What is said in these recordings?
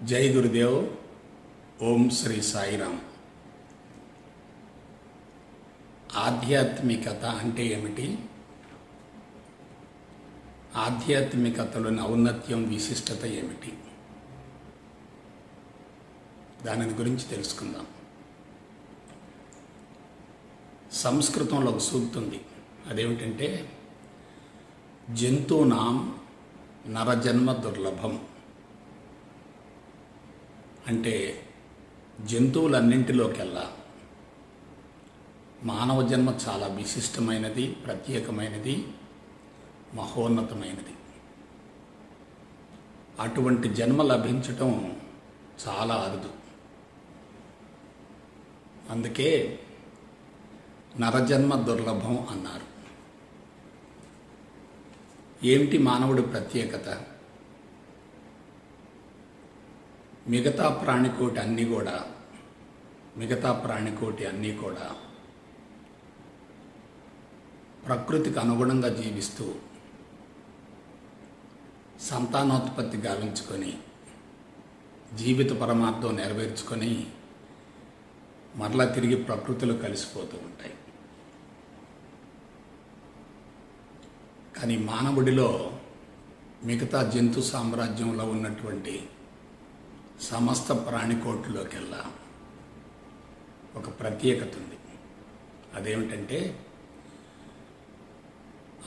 జై గురుదేవ్. ఓం శ్రీ సాయిరామ్. ఆధ్యాత్మికత అంటే ఏమిటి? ఆధ్యాత్మికతలోని ఔన్నత్యం, విశిష్టత ఏమిటి? దాని గురించి తెలుసుకుందాం. సంస్కృతంలో ఒక సూక్తి ఉంది. అదేమిటంటే, జంతూనాం నరజన్మ దుర్లభం. అంటే జంతువులన్నింటిలోకెల్లా మానవ జన్మ చాలా విశిష్టమైనది, ప్రత్యేకమైనది, మహోన్నతమైనది. అటువంటి జన్మ లభించటం చాలా అరుదు. అందుకే నరజన్మ దుర్లభం అన్నారు. ఏమిటి మానవుడి ప్రత్యేకత? మిగతా ప్రాణికోటి అన్నీ కూడా ప్రకృతికి అనుగుణంగా జీవిస్తూ సంతానోత్పత్తి గావించుకొని జీవిత పరమార్థం నెరవేర్చుకొని మరలా తిరిగి ప్రకృతిలో కలిసిపోతూ ఉంటాయి. కానీ మానవుడిలో మిగతా జంతు సామ్రాజ్యంలో ఉన్నటువంటి సమస్త ప్రాణికోటిలోకెల్లా ఒక ప్రత్యేకత ఉంది. అదేమిటంటే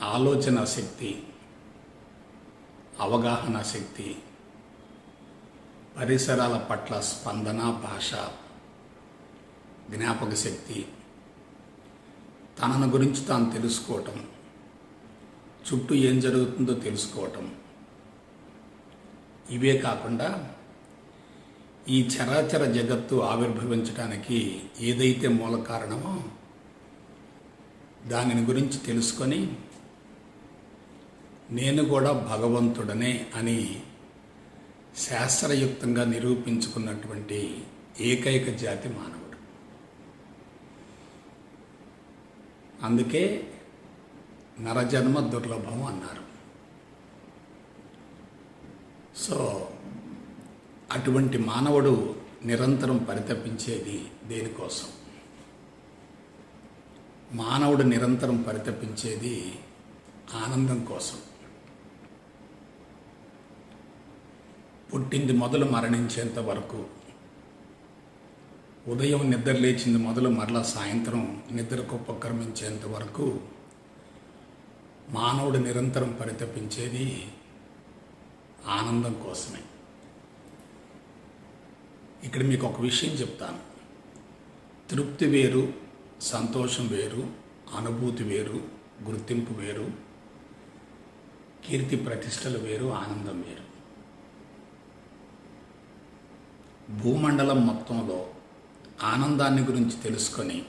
ఆలోచన శక్తి, అవగాహన శక్తి, పరిసరాల పట్ల స్పందన, భాష, జ్ఞాపక శక్తి, తనను గురించి తాను తెలుసుకోవటం, చుట్టూ ఏం జరుగుతుందో తెలుసుకోవటం. ఇవే కాకుండా ఈ చరాచర జగత్తు ఆవిర్భవించడానికి ఏదైతే మూల కారణమో దానిని గురించి తెలుసుకొని నేను కూడా భగవంతుడనే అని శాస్త్రయుక్తంగా నిరూపించుకున్నటువంటి ఏకైక జాతి మానవుడు. అందుకే నరజన్మ దుర్లభం అన్నారు. సో అటువంటి మానవుడు నిరంతరం పరితపించేది దేనికోసం? మానవుడు నిరంతరం పరితపించేది ఆనందం కోసం. పుట్టింది మొదలు మరణించేంత వరకు, ఉదయం నిద్ర లేచింది మొదలు మరలా సాయంత్రం నిద్రకు ఉపక్రమించేంత వరకు మానవుడు నిరంతరం పరితపించేది ఆనందం కోసమే. ఇక్కడ మీకు ఒక విషయం చెప్తాను. తృప్తి వేరు, సంతోషం వేరు, అనుభూతి వేరు, గుర్తింపు వేరు, కీర్తి ప్రతిష్టలు వేరు, ఆనందం వేరు. భూమండలం మొత్తంలో ఆనందాన్ని గురించి తెలుసుకొని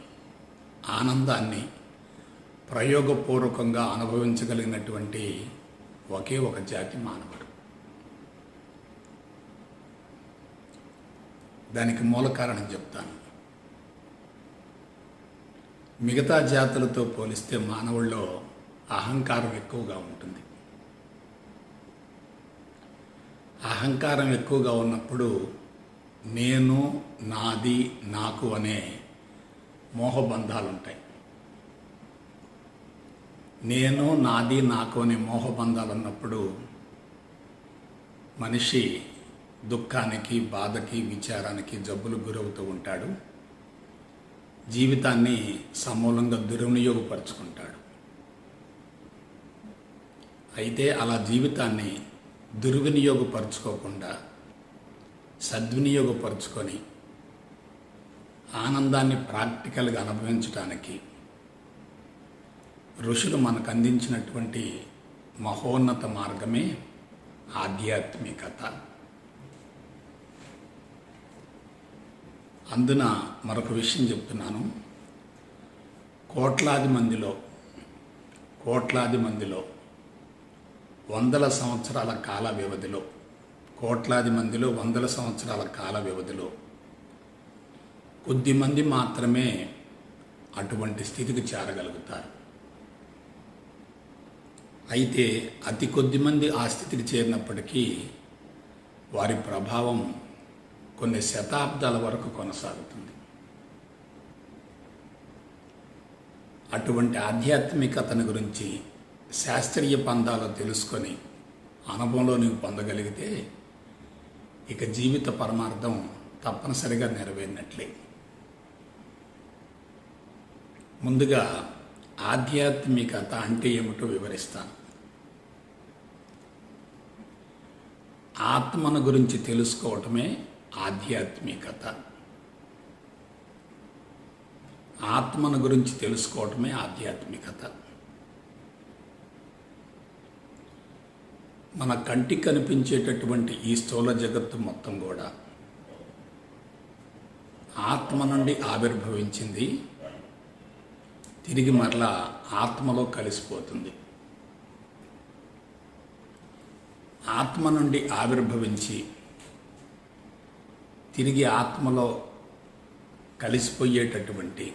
ఆనందాన్ని ప్రయోగపూర్వకంగా అనుభవించగలిగినటువంటి ఒకే ఒక జాతి మానవుడు. దానికి మూల కారణం చెప్తాను. మిగతా జాతులతో పోలిస్తే మానవుల్లో అహంకారం ఎక్కువగా ఉంటుంది. అహంకారం ఎక్కువగా ఉన్నప్పుడు నేను, నాది, నాకు అనే మోహబంధాలు ఉంటాయి. నేను, నాది, నాకు అనే మోహబంధాలు ఉన్నప్పుడు మనిషి దుఃఖానికి, బాధకి, విచారానికి, జబ్బులు గురవుతూ ఉంటాడు. జీవితాన్ని సమూలంగా దుర్వినియోగపరుచుకుంటాడు. అయితే అలా జీవితాన్ని దుర్వినియోగపరుచుకోకుండా సద్వినియోగపరుచుకొని ఆనందాన్ని ప్రాక్టికల్గా అనుభవించడానికి ఋషులు మనకు అందించినటువంటి మహోన్నత మార్గమే ఆధ్యాత్మికత. అందున మరొక విషయం చెప్తున్నాను. కోట్లాది మందిలో వందల సంవత్సరాల కాల వ్యవధిలో కొద్దిమంది మాత్రమే అటువంటి స్థితికి చేరగలుగుతారు. అయితే అతి కొద్ది మంది ఆ స్థితికి చేరినప్పటికీ వారి ప్రభావం కొన్ని శతాబ్దాల వరకు కొనసాగుతుంది. అటువంటి ఆధ్యాత్మికతను గురించి శాస్త్రీయ పందాలు తెలుసుకొని అనుభవంలో నీవు పొందగలిగితే ఇక జీవిత పరమార్థం తప్పనిసరిగా నెరవేరినట్లే. ముందుగా ఆధ్యాత్మికత అంటే ఏమిటో వివరిస్తాను. ఆత్మను గురించి తెలుసుకోవటమే ఆధ్యాత్మికత. ఆత్మను గురించి తెలుసుకోవటమే ఆధ్యాత్మికత. మన కంటికి కనిపించేటటువంటి ఈ స్థూల జగత్తు మొత్తం కూడా ఆత్మ నుండి ఆవిర్భవించింది, తిరిగి మరలా ఆత్మలో కలిసిపోతుంది. ఆత్మ నుండి ఆవిర్భవించి తిరిగి ఆత్మలో కలిసిపోయేటటువంటి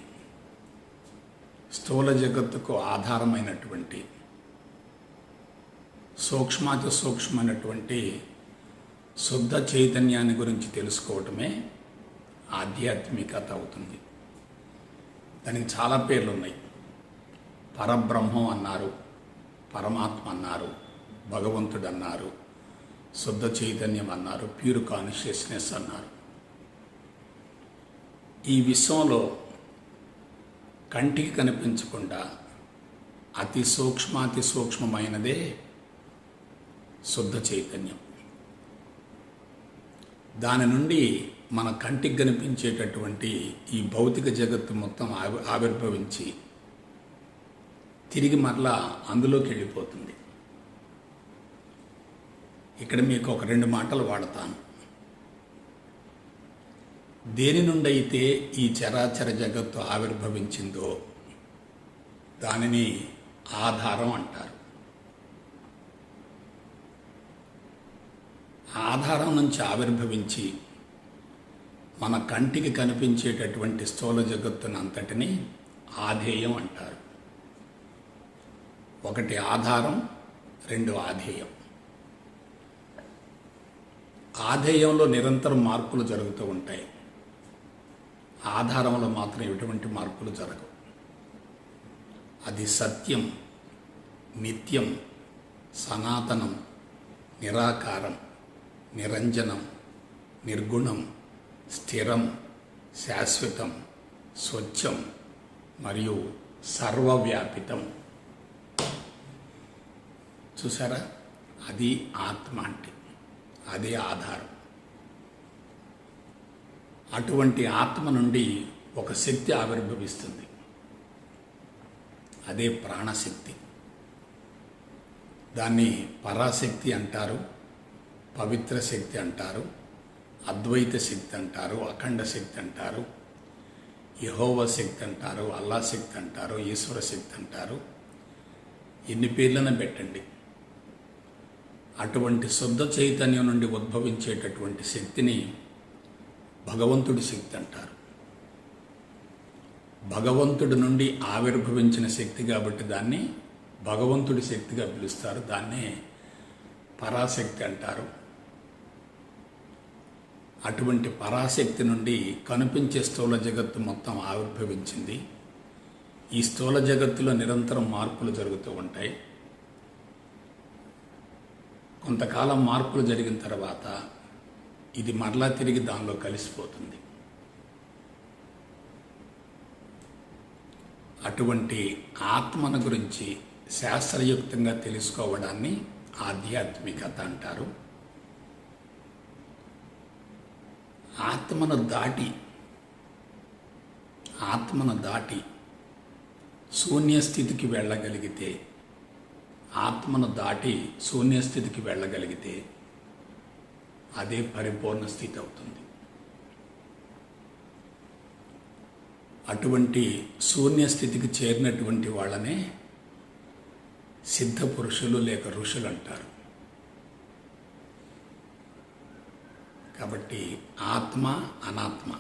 స్థూల జగత్తుకు ఆధారమైనటువంటి సూక్ష్మాతి సూక్ష్మమైనటువంటి శుద్ధ చైతన్యాన్ని గురించి తెలుసుకోవటమే ఆధ్యాత్మికత అవుతుంది. దానికి చాలా పేర్లు ఉన్నాయి. పరబ్రహ్మం అన్నారు, పరమాత్మ అన్నారు, భగవంతుడు అన్నారు, శుద్ధ చైతన్యం అన్నారు, ప్యూర్ కాన్షియస్నెస్ అన్నారు. ఈ విశ్వంలో కంటికి కనిపించకుండా అతి సూక్ష్మాతి సూక్ష్మమైనదే శుద్ధ చైతన్యం. దాని నుండి మన కంటికి కనిపించేటటువంటి ఈ భౌతిక జగత్తు మొత్తం ఆవిర్భవించి తిరిగి మరలా అందులోకి వెళ్ళిపోతుంది. ఇక్కడ మీకు ఒక 2 మాటలు వాడతాను. దేని నుండి అయితే ఈ చరాచర జగత్తు ఆవిర్భవించిందో దానిని ఆధారం అంటారు. ఆధారం నుంచి ఆవిర్భవించి మన కంటికి కనిపించేటటువంటి స్థూల జగత్తునంతటిని ఆధేయం అంటారు. ఒకటి ఆధారం, 2 ఆధేయం. ఆధేయంలో నిరంతరం మార్పులు జరుగుతూ ఉంటాయి. ఆధారంలో మాత్రం ఎటువంటి మార్పులు జరగవు. అది సత్యం, నిత్యం, సనాతనం, నిరాకారం, నిరంజనం, నిర్గుణం, స్థిరం, శాశ్వతం, స్వచ్ఛం మరియు సర్వవ్యాపితం. చూసారా? అది ఆత్మ అంటే, అదే ఆధారం. అటువంటి ఆత్మ నుండి ఒక శక్తి ఆవిర్భవిస్తుంది. అదే ప్రాణశక్తి. దాన్ని పరాశక్తి అంటారు, పవిత్ర శక్తి అంటారు, అద్వైత శక్తి అంటారు, అఖండ శక్తి అంటారు, యెహోవా శక్తి అంటారు, అల్లా శక్తి అంటారు, ఈశ్వర శక్తి అంటారు. ఎన్ని పేర్లను పెట్టండి. అటువంటి శుద్ధ చైతన్యం నుండి ఉద్భవించేటటువంటి శక్తిని భగవంతుడి శక్తి అంటారు. భగవంతుడి నుండి ఆవిర్భవించిన శక్తి కాబట్టి దాన్ని భగవంతుడి శక్తిగా పిలుస్తారు. దాన్నే పరాశక్తి అంటారు. అటువంటి పరాశక్తి నుండి కనిపించే స్థూల జగత్తు మొత్తం ఆవిర్భవించింది. ఈ స్థూల జగత్తులో నిరంతరం మార్పులు జరుగుతూ ఉంటాయి. కొంతకాలం మార్పులు జరిగిన తర్వాత ఇది మరలా తిరిగి దానిలో కలిసిపోతుంది. అటువంటి ఆత్మను గురించి శాస్త్రయుక్తంగా తెలుసుకోవడాన్ని ఆధ్యాత్మికత అంటారు. ఆత్మను దాటి శూన్యస్థితికి వెళ్ళగలిగితే, ఆత్మను దాటి శూన్యస్థితికి వెళ్ళగలిగితే అదే పరిపూర్ణ స్థితి అవుతుంది. అటువంటి శూన్యస్థితికి చేరినటువంటి వాళ్ళనే సిద్ధ పురుషులు లేక ఋషులు అంటారు. కాబట్టి ఆత్మ, అనాత్మ,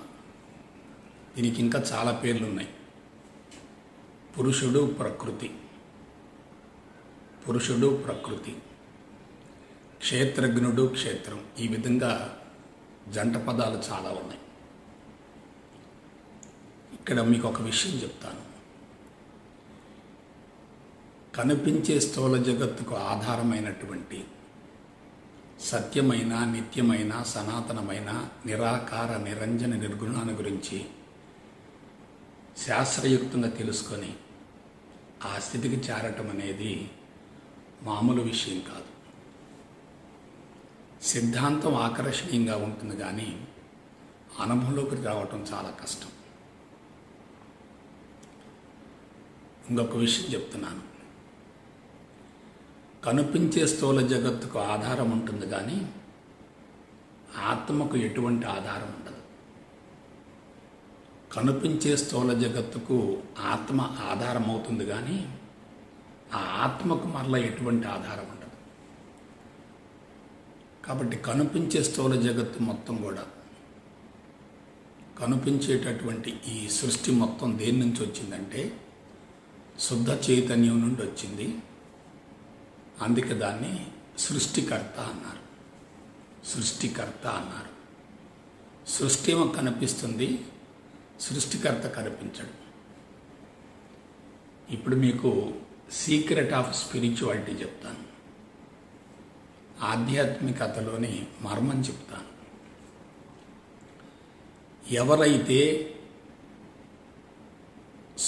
దీనికి ఇంకా చాలా పేర్లు ఉన్నాయి. పురుషుడు, ప్రకృతి, క్షేత్రజ్ఞుడు, క్షేత్రం. ఈ విధంగా జంట పదాలు చాలా ఉన్నాయి. ఇక్కడ మీకు ఒక విషయం చెప్తాను. కనిపించే స్థూల జగత్తుకు ఆధారమైనటువంటి సత్యమైన, నిత్యమైన, సనాతనమైన, నిరాకార, నిరంజన, నిర్గుణాన్ని గురించి శాస్త్రయుక్తంగా తెలుసుకొని ఆ స్థితికి చేరటం అనేది మామూలు విషయం కాదు. సిద్ధాంతం ఆకర్షణీయంగా ఉంటుంది, కానీ అనుభవంలోకి రావటం చాలా కష్టం. ఇంకొక విషయం చెప్తున్నాను. కనిపించే స్థూల జగత్తుకు ఆధారం ఉంటుంది, కానీ ఆత్మకు ఎటువంటి ఆధారం ఉండదు. కనిపించే స్థూల జగత్తుకు ఆత్మ ఆధారం అవుతుంది, కానీ ఆ ఆత్మకు మరలా ఎటువంటి ఆధారం ఉండదు. కాబట్టి కనిపించే స్థూల జగత్తు మొత్తం కూడా, కనిపించేటటువంటి ఈ సృష్టి మొత్తం దేని నుంచి వచ్చిందంటే శుద్ధ చైతన్యం నుండి వచ్చింది. అందుకే దాన్ని సృష్టికర్త అన్నారు. సృష్టికర్త అన్నారు. సృష్టి ఏమో కనిపిస్తుంది, సృష్టికర్త కనిపించడు. ఇప్పుడు మీకు సీక్రెట్ ఆఫ్ స్పిరిచువాలిటీ చెప్తాను. ఆధ్యాత్మికతలోని మర్మం చెప్తాను. ఎవరైతే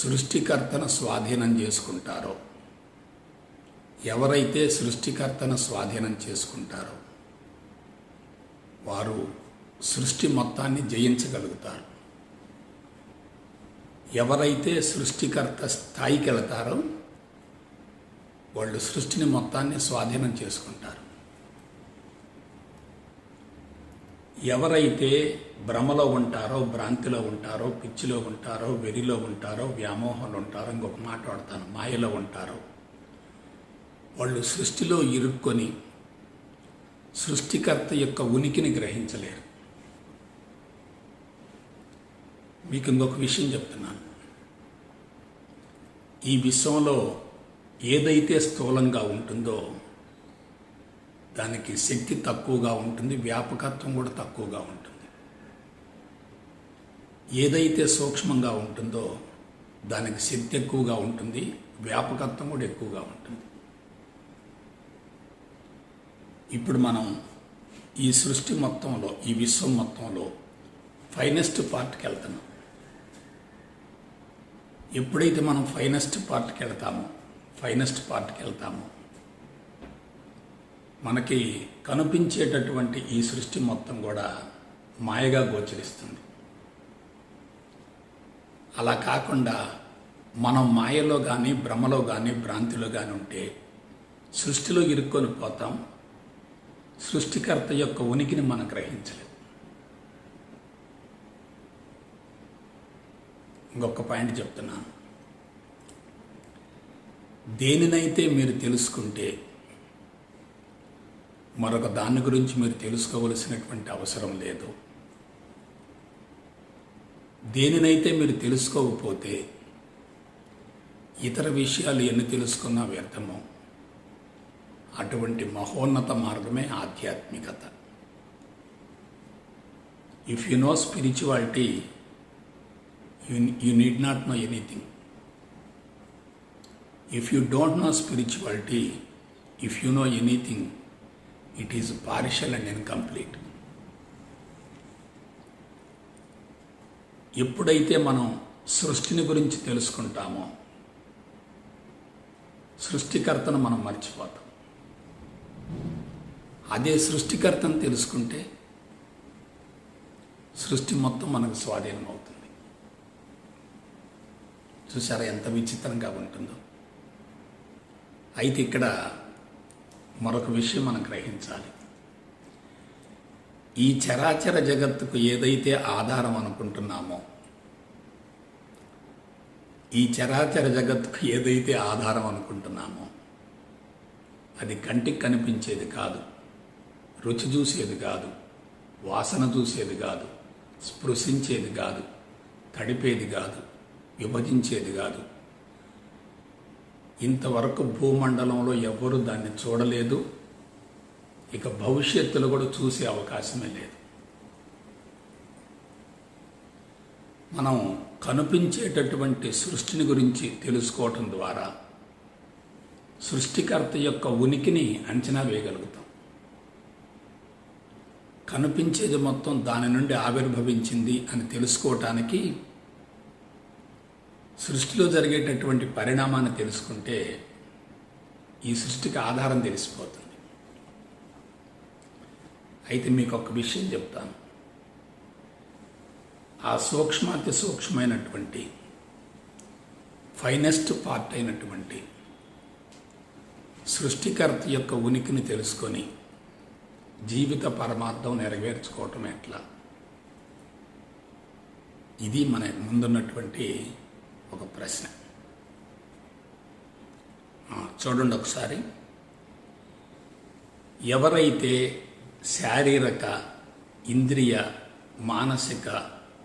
సృష్టికర్తను స్వాధీనం చేసుకుంటారో, ఎవరైతే సృష్టికర్తను స్వాధీనం చేసుకుంటారో వారు సృష్టి మొత్తాన్ని జయించగలుగుతారు. ఎవరైతే సృష్టికర్త స్థాయికి వెళతారో వాళ్ళు సృష్టిని మొత్తాన్ని స్వాధీనం చేసుకుంటారు. ఎవరైతే భ్రమలో ఉంటారో, భ్రాంతిలో ఉంటారో, పిచ్చిలో ఉంటారో, వెరిలో ఉంటారో, వ్యామోహంలో ఉంటారో, ఇంకొక మాట వాడతాను, మాయలో ఉంటారో వాళ్ళు సృష్టిలో ఇరుక్కొని సృష్టికర్త యొక్క ఉనికిని గ్రహించలేరు. మీకు ఇంకొక విషయం చెప్తున్నాను. ఈ విశ్వంలో ఏదైతే స్థూలంగా ఉంటుందో దానికి శక్తి తక్కువగా ఉంటుంది, వ్యాపకత్వం కూడా తక్కువగా ఉంటుంది. ఏదైతే సూక్ష్మంగా ఉంటుందో దానికి శక్తి ఎక్కువగా ఉంటుంది, వ్యాపకత్వం కూడా ఎక్కువగా ఉంటుంది. ఇప్పుడు మనం ఈ సృష్టి మొత్తంలో, ఈ విశ్వం మొత్తంలో ఫైనెస్ట్ పార్ట్కి వెళ్తున్నాం. ఎప్పుడైతే మనం ఫైనెస్ట్ పార్ట్కి వెళ్తామో మనకి కనిపించేటటువంటి ఈ సృష్టి మొత్తం కూడా మాయగా గోచరిస్తుంది. అలా కాకుండా మనం మాయలో కానీ, భ్రమలో కానీ, భ్రాంతిలో కానీ ఉంటే సృష్టిలో ఇరుక్కొని పోతాం. సృష్టికర్త యొక్క ఉనికిని మనం గ్రహించలేం. ఇంకొక పాయింట్ చెప్తున్నాను. దేనినైతే మీరు తెలుసుకుంటే మరొక దాని గురించి మీరు తెలుసుకోవలసినటువంటి అవసరం లేదు. దేనినైతే మీరు తెలుసుకోకపోతే ఇతర విషయాలు ఎన్ని తెలుసుకున్నా వ్యర్థమో. అటువంటి మహోన్నత మార్గమే ఆధ్యాత్మికత. If you know spirituality, you need not know anything. If you don't know spirituality, if you know anything, it is partial and incomplete. ఎప్పుడైతే మనం సృష్టిని గురించి తెలుసుకుంటామో సృష్టికర్తను మనం మర్చిపోతాం. అదే సృష్టికర్తను తెలుసుకుంటే సృష్టి మొత్తం మనకు స్వాధీనం అవుతుంది. చూసారా ఎంత విచిత్రంగా ఉంటుందో. అయితే ఇక్కడ మరొక విషయం మనం గ్రహించాలి. ఈ చరాచర జగత్తుకు ఏదైతే ఆధారం అనుకుంటున్నామో, ఈ చరాచర జగత్తుకు ఏదైతే ఆధారం అనుకుంటున్నామో అది కంటికి కనిపించేది కాదు, రుచి చూసేది కాదు, వాసన చూసేది కాదు, స్పృశించేది కాదు, తడిపేది కాదు, విభజించేది కాదు. ఇంతవరకు భూమండలంలో ఎవరు దాన్ని చూడలేదు, ఇక భవిష్యత్తులో కూడా చూసే అవకాశమే లేదు. మనం కనిపించేటటువంటి సృష్టిని గురించి తెలుసుకోవటం ద్వారా సృష్టికర్త యొక్క ఉనికిని అంచనా వేయగలుగుతాం. కనిపించేది మొత్తం దాని నుండి ఆవిర్భవించింది అని తెలుసుకోవటానికి సృష్టిలో జరిగేటటువంటి పరిణామాన్ని తెలుసుకుంటే ఈ సృష్టికి ఆధారం తెలిసిపోతుంది. అయితే మీకు ఒక విషయం చెప్తాను. ఆ సూక్ష్మాతి సూక్ష్మమైనటువంటి ఫైనెస్ట్ పార్ట్ అయినటువంటి సృష్టికర్త యొక్క ఉనికిని తెలుసుకొని జీవిత పరమార్థం నెరవేర్చుకోవటం ఎట్లా? ఇది మన ముందున్నటువంటి ఒక ప్రశ్న. చూడండి ఒకసారి. ఎవరైతే శారీరక, ఇంద్రియ, మానసిక,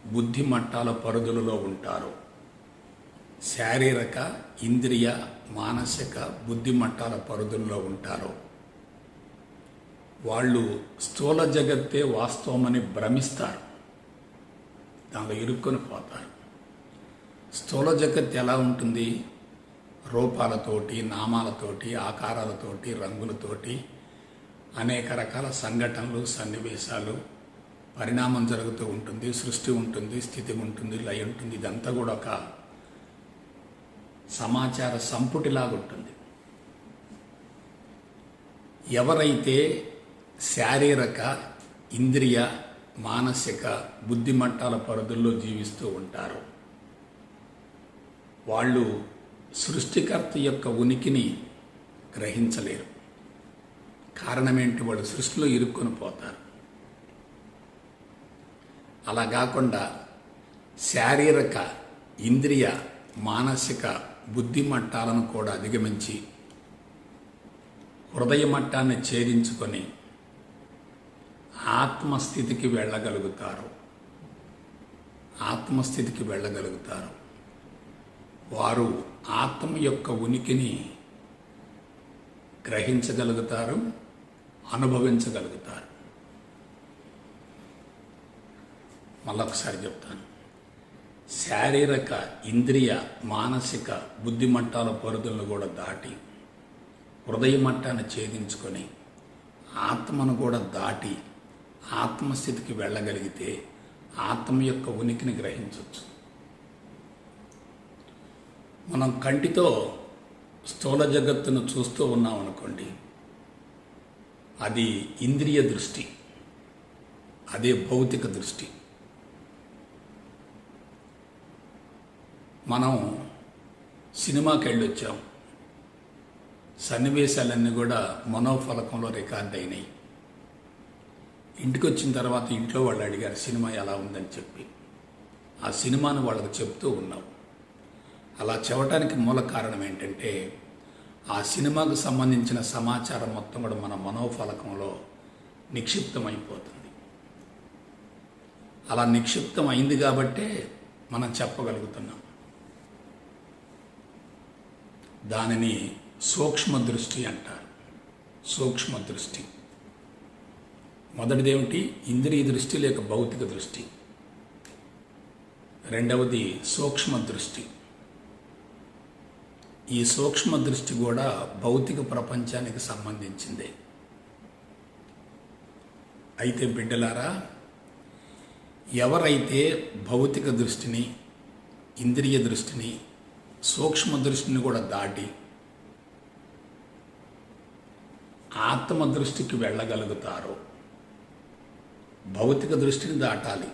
బుద్ధి మట్టాల పరిధులలో ఉంటారో, శారీరక, ఇంద్రియ, మానసిక, బుద్ధి మట్టాల పరిధుల్లో ఉంటారో వాళ్ళు స్థూల జగత్తే వాస్తవమని భ్రమిస్తారు, దానిలో ఇరుక్కొని పోతారు. స్థూల జగత్ ఎలా ఉంటుంది? రూపాలతోటి, నామాలతోటి, ఆకారాలతోటి, రంగులతోటి, అనేక రకాల సంఘటనలు, సన్నివేశాలు, పరిణామం జరుగుతూ ఉంటుంది. సృష్టి ఉంటుంది, స్థితి ఉంటుంది, లయ ఉంటుంది. ఇదంతా కూడా ఒక సమాచార సంపుటిలాగా ఉంటుంది. ఎవరైతే శారీరక, ఇంద్రియ, మానసిక, బుద్ధి మట్టాల పరిధుల్లో జీవిస్తూ ఉంటారో వాళ్ళు సృష్టికర్త యొక్క ఉనికిని గ్రహించలేరు. కారణమేంటి? వాళ్ళు సృష్టిలో ఇరుక్కొని పోతారు. అలా కాకుండా శారీరక, ఇంద్రియ, మానసిక, బుద్ధి మట్టాలను కూడా అధిగమించి హృదయ మట్టాన్ని ఛేదించుకొని ఆత్మస్థితికి వెళ్ళగలుగుతారు. ఆత్మస్థితికి వెళ్ళగలుగుతారు. వారు ఆత్మ యొక్క ఉనికిని గ్రహించగలుగుతారు, అనుభవించగలుగుతారు. మళ్ళొకసారి చెప్తాను. శారీరక, ఇంద్రియ, మానసిక, బుద్ధి మట్టాల పరిధులను కూడా దాటి హృదయ మట్టాన్ని ఛేదించుకొని ఆత్మను కూడా దాటి ఆత్మస్థితికి వెళ్ళగలిగితే ఆత్మ యొక్క ఉనికిని గ్రహించవచ్చు. మనం కంటితో స్థూల జగత్తును చూస్తూ ఉన్నాం అనుకోండి, అది ఇంద్రియ దృష్టి, అదే భౌతిక దృష్టి. మనం సినిమాకి వెళ్ళొచ్చాం, సన్నివేశాలన్నీ కూడా మనోఫలకంలో రికార్డ్ అయినాయి. ఇంటికి వచ్చిన తర్వాత ఇంట్లో వాళ్ళు అడిగారు సినిమా ఎలా ఉందని చెప్పి. ఆ సినిమాను వాళ్ళకు చెప్తూ ఉన్నాం. అలా చెప్పడానికి మూల కారణం ఏంటంటే ఆ సినిమాకు సంబంధించిన సమాచారం మొత్తం కూడా మన మనోఫలకంలో నిక్షిప్తమైపోతుంది. అలా నిక్షిప్తం అయింది కాబట్టే మనం చెప్పగలుగుతున్నాం. దానిని సూక్ష్మ దృష్టి అంటారు. సూక్ష్మ దృష్టి. మొదటిదేమిటి? ఇంద్రియ దృష్టి లేక భౌతిక దృష్టి. రెండవది సూక్ష్మ దృష్టి. ఈ సూక్ష్మ దృష్టి కూడా భౌతిక ప్రపంచానికి సంబంధించిందే. అయితే బిడ్డలారా, ఎవరైతే భౌతిక దృష్టిని, ఇంద్రియ దృష్టిని, సూక్ష్మ దృష్టిని కూడా దాటి ఆత్మ దృష్టికి వెళ్ళగలుగుతారో, భౌతిక దృష్టిని దాటాలి.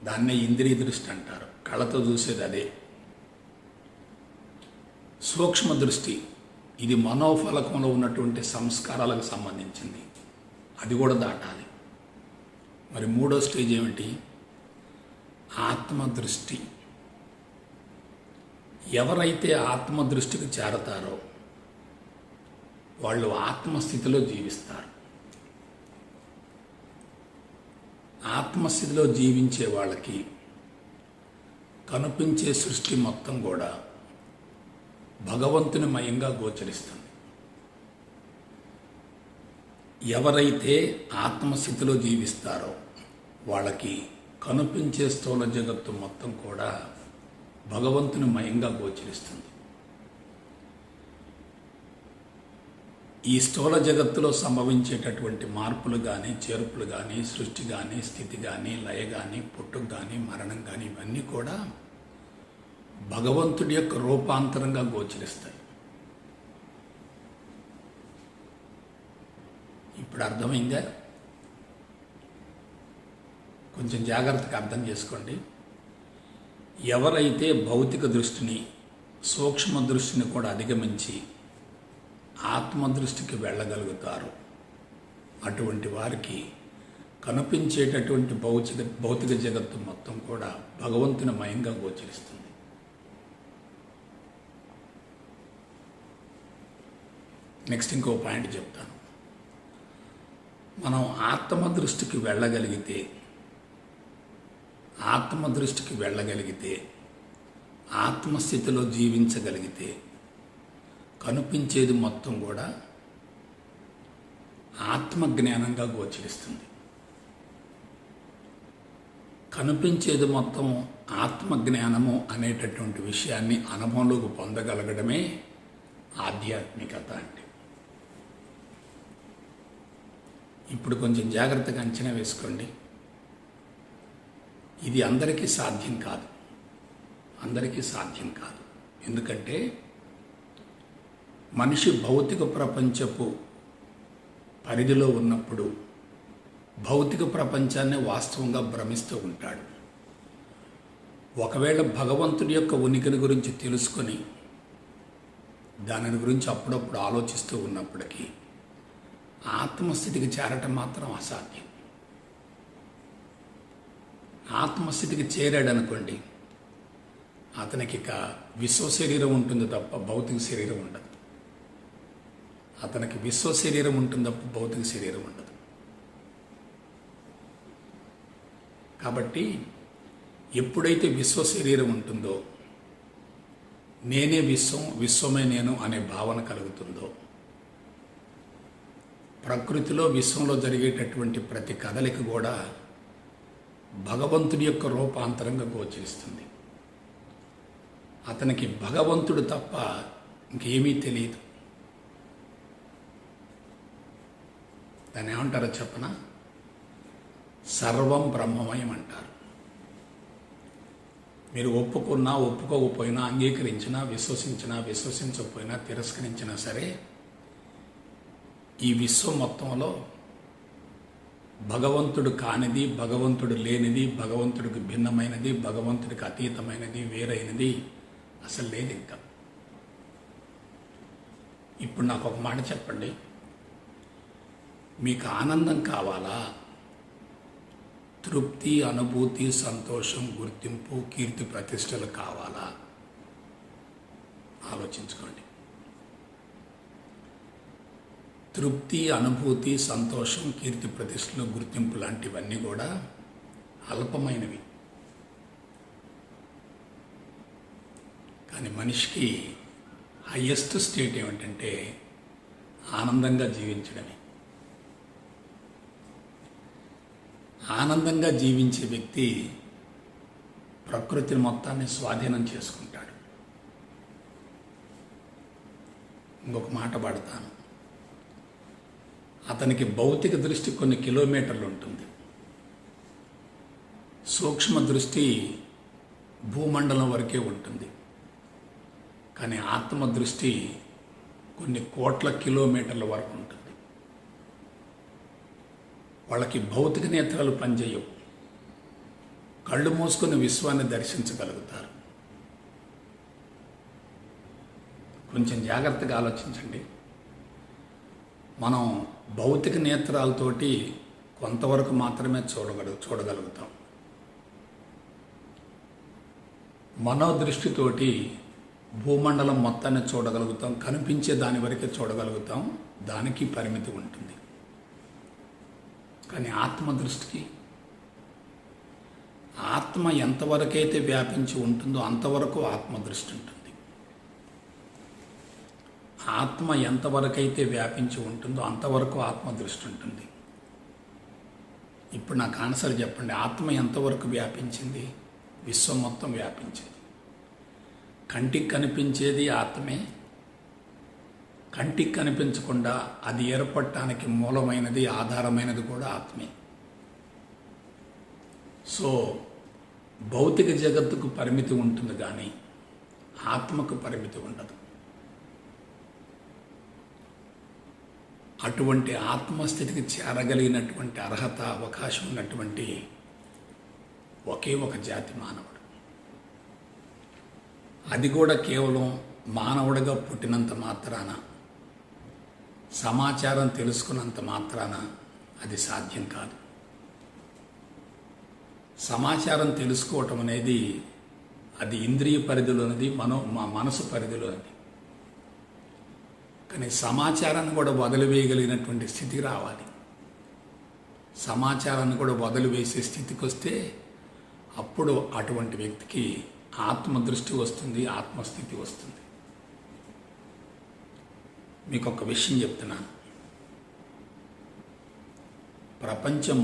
దాన్నే ఇంద్రియ దృష్టి అంటారు. కళ్ళతో చూసేది అదే. సూక్ష్మ దృష్టి, ఇది మనోఫలకంలో ఉన్నటువంటి సంస్కారాలకు సంబంధించింది. అది కూడా దాటాలి. మరి మూడో స్టేజ్ ఏమిటి? ఆత్మదృష్టి. ఎవరైతే ఆత్మదృష్టికి చేరతారో వాళ్ళు ఆత్మస్థితిలో జీవిస్తారు. ఆత్మస్థితిలో జీవించే వాళ్ళకి కనిపించే సృష్టి మొత్తం కూడా భగవంతుని మయంగా గోచరిస్తుంది. ఎవరైతే ఆత్మస్థితిలో జీవిస్తారో వాళ్ళకి కనిపించే స్థూల జగత్తు మొత్తం కూడా భగవంతుని మయంగా గోచరిస్తుంది. ఈ స్థూల జగత్తులో సంభవించేటటువంటి మార్పులు కానీ, చేర్పులు కానీ, సృష్టి కానీ, స్థితి కానీ, లయ కానీ, పుట్టుక కానీ, మరణం కానీ, ఇవన్నీ కూడా భగవంతుడి యొక్క రూపాంతరంగా గోచరిస్తాయి. ఇప్పుడు అర్థమైందా? కొంచెం జాగ్రత్తగా అర్థం చేసుకోండి. ఎవరైతే భౌతిక దృష్టిని, సూక్ష్మ దృష్టిని కూడా అధిగమించి ఆత్మదృష్టికి వెళ్ళగలుగుతారు, అటువంటి వారికి కనిపించేటటువంటి భౌతిక జగత్తు మొత్తం కూడా భగవంతుని మయంగా గోచరిస్తుంది. నెక్స్ట్ ఇంకో పాయింట్ చెప్తాను. మనం ఆత్మదృష్టికి వెళ్ళగలిగితే ఆత్మస్థితిలో జీవించగలిగితే కనిపించేది మొత్తం కూడా ఆత్మజ్ఞానంగా గోచరిస్తుంది. కనిపించేది మొత్తం ఆత్మజ్ఞానము అనేటటువంటి విషయాన్ని అనుభవంలోకి పొందగలగడమే ఆధ్యాత్మికత అంటే. ఇప్పుడు కొంచెం జాగ్రత్తగా అంచనా వేసుకోండి. ఇది అందరికీ సాధ్యం కాదు. ఎందుకంటే మనిషి భౌతిక ప్రపంచపు పరిధిలో ఉన్నప్పుడు భౌతిక ప్రపంచాన్ని వాస్తవంగా భ్రమిస్తూ ఉంటాడు. ఒకవేళ భగవంతుడి యొక్క ఉనికిని గురించి తెలుసుకొని దాని గురించి అప్పుడప్పుడు ఆలోచిస్తూ ఉన్నప్పటికీ ఆత్మస్థితికి చేరటం మాత్రం అసాధ్యం. ఆత్మస్థితికి చేరాడనుకోండి, అతనికి ఇక విశ్వ శరీరం ఉంటుంది తప్ప భౌతిక శరీరం ఉండదు. భౌతిక శరీరం ఉండదు. కాబట్టి ఎప్పుడైతే విశ్వ శరీరం ఉంటుందో, నేనే విశ్వం, విశ్వమే నేను అనే భావన కలుగుతుందో, ప్రకృతిలో విశ్వంలో జరిగేటటువంటి ప్రతి కదలిక కూడా భగవంతుడి యొక్క రూపాంతరంగా గోచరిస్తుంది. అతనికి భగవంతుడు తప్ప ఇంకేమీ తెలియదు. దాన్ని ఏమంటారో చెప్పనా? సర్వం బ్రహ్మమయం అంటారు. మీరు ఒప్పుకున్నా, ఒప్పుకోకపోయినా, అంగీకరించినా, విశ్వసించకపోయినా, తిరస్కరించినా సరే, ఈ విశ్వం మొత్తంలో భగవంతుడు కానిది, భగవంతుడు లేనిది, భగవంతుడికి భిన్నమైనది, భగవంతుడికి అతీతమైనది, వేరైనది అసలు లేదు ఇంకా. ఇప్పుడు నాకు ఒక మాట చెప్పండి. మీకు ఆనందం కావాలా? తృప్తి, అనుభూతి, సంతోషం, గుర్తింపు, కీర్తి ప్రతిష్టలు కావాలా? ఆలోచించుకోండి. తృప్తి, అనుభూతి, సంతోషం, కీర్తి ప్రతిష్టలు, గుర్తింపు లాంటివన్నీ కూడా అల్పమైనవి. కానీ మనిషికి హయ్యెస్ట్ స్టేట్ ఏమిటంటే ఆనందంగా జీవించడమే. ఆనందంగా జీవించే వ్యక్తి ప్రకృతిని మొత్తాన్ని స్వాధీనం చేసుకుంటాడు. ఇంకొక మాట పడతాను. అతనికి భౌతిక దృష్టి కొన్ని కిలోమీటర్లు ఉంటుంది. సూక్ష్మ దృష్టి భూమండలం వరకే ఉంటుంది. కానీ ఆత్మ దృష్టి కొన్ని కోట్ల కిలోమీటర్ల వరకు ఉంటుంది. వాళ్ళకి భౌతిక నేత్రాలు పనిచేయవు. కళ్ళు మూసుకొని విశ్వాన్ని దర్శించగలుగుతారు. కొంచెం జాగ్రత్తగా ఆలోచించండి. మనం భౌతిక నేత్రాలతోటి కొంతవరకు మాత్రమే చూడగలుగుతాం. మనోదృష్టితోటి భూమండలం మొత్తాన్ని చూడగలుగుతాం. కనిపించే దాని వరకే చూడగలుగుతాం. దానికి పరిమితి ఉంటుంది. కానీ ఆత్మదృష్టికి, ఆత్మ ఎంతవరకైతే వ్యాపించి ఉంటుందో అంతవరకు ఆత్మదృష్టి ఉంటుంది. ఆత్మ ఎంతవరకైతే వ్యాపించి ఉంటుందో అంతవరకు ఆత్మదృష్టి ఉంటుంది. ఇప్పుడు నాకు ఆన్సర్ చెప్పండి. ఆత్మ ఎంతవరకు వ్యాపించింది? విశ్వం మొత్తం వ్యాపించింది. కంటికి కనిపించేది ఆత్మే. కంటికి కనిపించకుండా అది ఏర్పడటానికి మూలమైనది, ఆధారమైనది కూడా ఆత్మే. సో భౌతిక జగత్తుకు పరిమితి ఉంటుంది కానీ ఆత్మకు పరిమితి ఉండదు. అటువంటి ఆత్మస్థితికి చేరగలిగినటువంటి అర్హత, అవకాశం ఉన్నటువంటి ఒకే ఒక జాతి మానవుడు. అది కూడా కేవలం మానవుడిగా పుట్టినంత మాత్రాన, సమాచారం తెలుసుకున్నంత మాత్రాన అది సాధ్యం కాదు. సమాచారం తెలుసుకోవటం అనేది అది ఇంద్రియ పరిధిలోనిది, మా మనసు పరిధిలోనిది. కానీ సమాచారాన్ని కూడా వదిలివేయగలిగినటువంటి స్థితికి రావాలి. సమాచారాన్ని కూడా వదిలివేసే స్థితికి వస్తే అప్పుడు అటువంటి వ్యక్తికి ఆత్మదృష్టి వస్తుంది, ఆత్మస్థితి వస్తుంది. మీకు ఒక విషయం చెప్తున్నాను. ప్రపంచం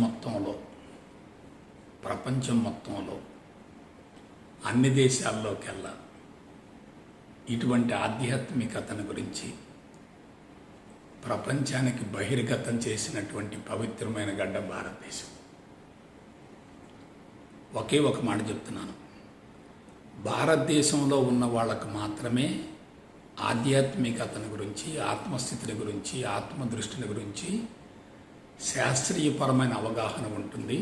మొత్తంలో అన్ని దేశాల్లోకెల్లా ఇటువంటి ఆధ్యాత్మికతను గురించి ప్రపంచానికి బహిర్గతం చేసినటువంటి పవిత్రమైన గడ్డ భారతదేశం. ఒకే ఒక మాట చెప్తున్నాను. భారతదేశంలో ఉన్న వాళ్ళకు మాత్రమే ఆధ్యాత్మికతను గురించి, ఆత్మస్థితిని గురించి, ఆత్మదృష్టిని గురించి శాస్త్రీయపరమైన అవగాహన ఉంటుంది.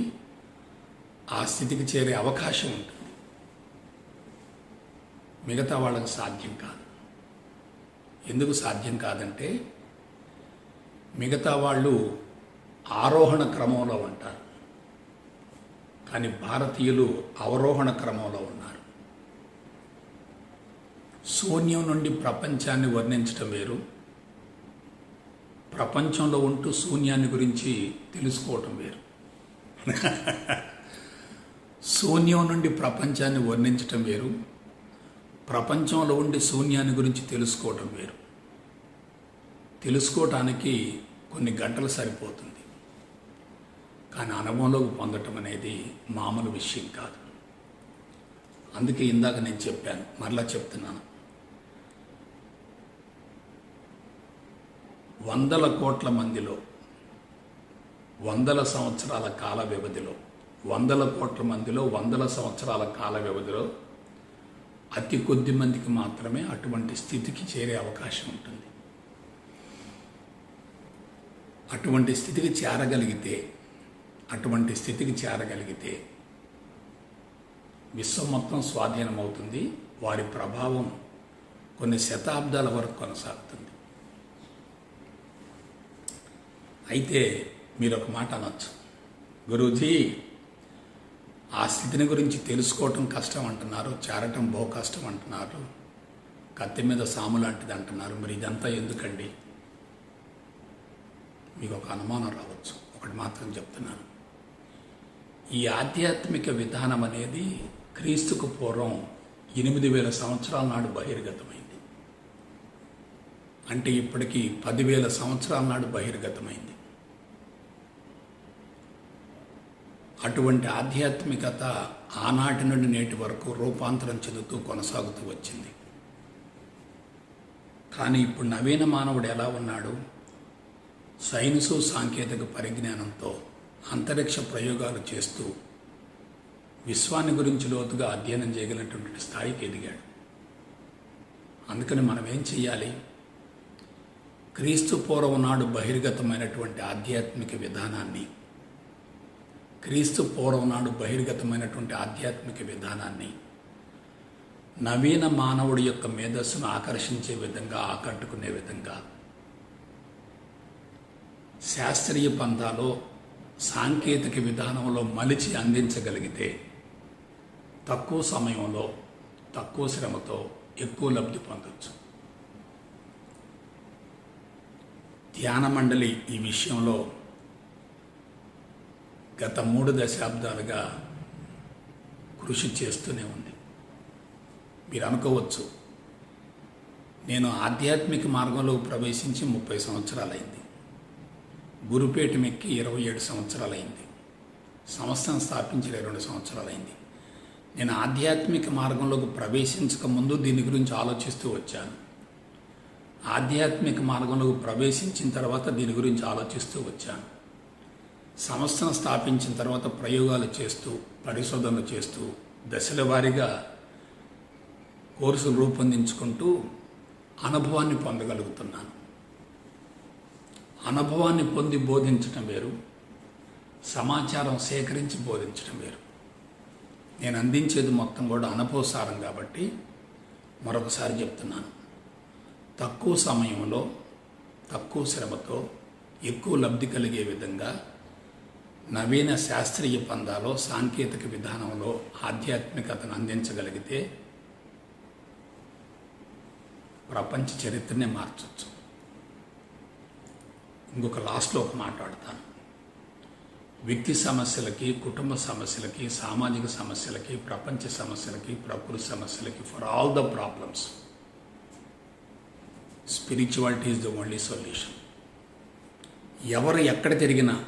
ఆ స్థితికి చేరే అవకాశం ఉంటుంది. మిగతా వాళ్ళకి సాధ్యం కాదు. ఎందుకు సాధ్యం కాదంటే మిగతా వాళ్ళు ఆరోహణ క్రమంలో ఉంటారు, కానీ భారతీయులు అవరోహణ క్రమంలో ఉన్నారు. శూన్యం నుండి ప్రపంచాన్ని వర్ణించటం వేరు, ప్రపంచంలో ఉంటూ శూన్యాన్ని గురించి తెలుసుకోవటం వేరు. శూన్యం నుండి ప్రపంచాన్ని వర్ణించటం వేరు, ప్రపంచంలో ఉండి శూన్యాన్ని గురించి తెలుసుకోవటం వేరు. తెలుసుకోవటానికి కొన్ని గంటలు సరిపోతుంది, కానీ అనుభవంలోకి పొందటం అనేది మామూలు విషయం కాదు. అందుకే ఇందాక నేను చెప్పాను, మరలా చెప్తున్నాను. 100 కోట్ల మందిలో 100 సంవత్సరాల కాల వ్యవధిలో 100 కోట్ల మందిలో 100 సంవత్సరాల కాల వ్యవధిలో అతి కొద్ది మందికి మాత్రమే అటువంటి స్థితికి చేరే అవకాశం ఉంటుంది. అటువంటి స్థితికి చేరగలిగితే విశ్వం మొత్తం స్వాధీనమవుతుంది. వారి ప్రభావం కొన్ని శతాబ్దాల వరకు కొనసాగుతుంది. అయితే మీరు ఒక మాట అనొచ్చు, గురూజీ ఆ స్థితిని గురించి తెలుసుకోవటం కష్టం అంటున్నారు, చేరటం బహు కష్టం అంటున్నారు, కత్తి మీద సాము లాంటిది అంటున్నారు, మరి ఇదంతా ఎందుకండి? మీకు ఒక అనుమానం రావచ్చు. ఒకటి మాత్రం చెప్తున్నాను. ఈ ఆధ్యాత్మిక విధానం అనేది క్రీస్తుకు పూర్వం 8000 సంవత్సరాల నాడు బహిర్గతమైంది. అంటే ఇప్పటికీ 10,000 సంవత్సరాల నాడు బహిర్గతమైంది. అటువంటి ఆధ్యాత్మికత ఆనాటి నుండి నేటి వరకు రూపాంతరం చెందుతూ కొనసాగుతూ వచ్చింది. కానీ ఇప్పుడు నవీన మానవుడు ఎలా ఉన్నాడు? సైన్సు సాంకేతిక పరిజ్ఞానంతో అంతరిక్ష ప్రయోగాలు చేస్తూ విశ్వాన్ని గురించి లోతుగా అధ్యయనం చేయగలిగినటువంటి స్థాయికి ఎదిగాడు. అందుకని మనం ఏం చెయ్యాలి? క్రీస్తు పూర్వం నాడు బహిర్గతమైనటువంటి ఆధ్యాత్మిక విధానాన్ని, నవీన మానవుడి యొక్క మేధస్సును ఆకర్షించే విధంగా, ఆకట్టుకునే విధంగా శాస్త్రీయ పంథాలో, సాంకేతిక విధానంలో మలిచి అందించగలిగితే తక్కువ సమయంలో, తక్కువ శ్రమతో ఎక్కువ లబ్ధి పొందొచ్చు. ధ్యాన మండలి ఈ విషయంలో గత 3 దశాబ్దాలుగా కృషి చేస్తూనే ఉంది. మీరు అనుకోవచ్చు, నేను ఆధ్యాత్మిక మార్గంలో ప్రవేశించి 30 సంవత్సరాలైంది, గురుపేట మెక్కి 27 సంవత్సరాలైంది, సంస్థను స్థాపించి 22 సంవత్సరాలైంది. నేను ఆధ్యాత్మిక మార్గంలోకి ప్రవేశించక ముందు దీని గురించి ఆలోచిస్తూ వచ్చాను. ఆధ్యాత్మిక మార్గంలోకి ప్రవేశించిన తర్వాత దీని గురించి ఆలోచిస్తూ వచ్చాను. సంస్థను స్థాపించిన తర్వాత ప్రయోగాలు చేస్తూ, పరిశోధనలు చేస్తూ, దశల వారీగా కోర్సులు రూపొందించుకుంటూ అనుభవాన్ని పొందగలుగుతున్నాను. అనుభవాన్ని పొంది బోధించడం వేరు, సమాచారం సేకరించి బోధించడం వేరు. నేను అందించేది మొత్తం కూడా అనుభవసారం కాబట్టి మరొకసారి చెప్తున్నాను. తక్కువ సమయంలో, తక్కువ శ్రమతో ఎక్కువ లబ్ధి కలిగే విధంగా నవీన శాస్త్రీయ పందాలో, సాంకేతిక విధానంలో ఆధ్యాత్మికతను అందించగలిగితే ప్రపంచ చరిత్రనే మార్చవచ్చు. ఇంకొక లాస్ట్లో ఒక మాట్లాడతాను. వ్యక్తి సమస్యలకి, కుటుంబ సమస్యలకి, సామాజిక సమస్యలకి, ప్రపంచ సమస్యలకి, ప్రకృతి సమస్యలకి, for all the problems spirituality is the only solution. ఎవరు ఎక్కడ తిరిగినా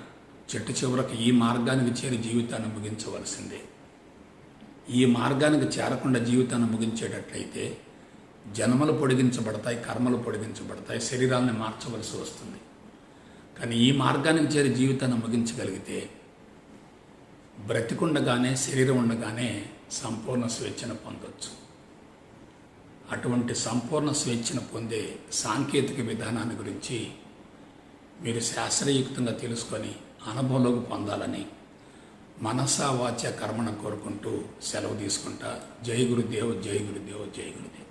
చెట్టు చివరకు ఈ మార్గానికి చేరి జీవితాన్ని ముగించవలసిందే. ఈ మార్గానికి చేరకుండా జీవితాన్ని ముగించేటట్లయితే జన్మలు పొడిగించబడతాయి, కర్మలు పొడిగించబడతాయి, శరీరాన్ని మార్చవలసి వస్తుంది. కానీ ఈ మార్గానికి చేరి జీవితాన్ని ముగించగలిగితే బ్రతికుండగానే, శరీరం ఉండగానే సంపూర్ణ స్వేచ్ఛను పొందవచ్చు. అటువంటి సంపూర్ణ స్వేచ్ఛను పొందే సాంకేతిక విధానాన్ని గురించి మీరు శాస్త్రయుక్తంగా తెలుసుకొని అనుభవంలోకి పొందాలని మనసా వాచ కర్మను కోరుకుంటూ సెలవు తీసుకుంటా. జై గురుదేవ్, జై గురుదేవ్, జై గురుదేవ్.